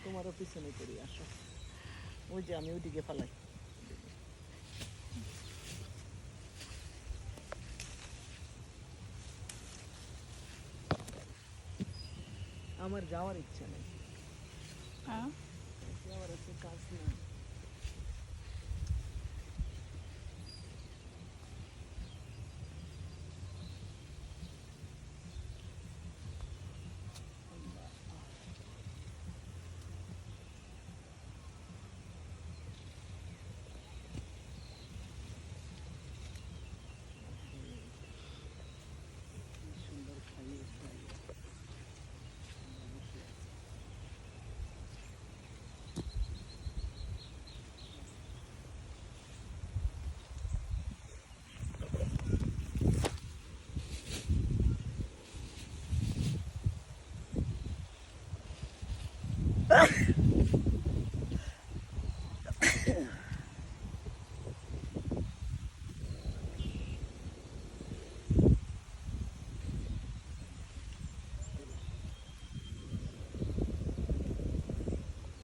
তোমারও পিছনে করি, আসো। ওই যে আমি ওইদিকে ফালাই। আমার যাওয়ার ইচ্ছা নেই, যাওয়ার একটা কাজ না। সুন্দর খাইয়ে খাইয়ে বসে আছে।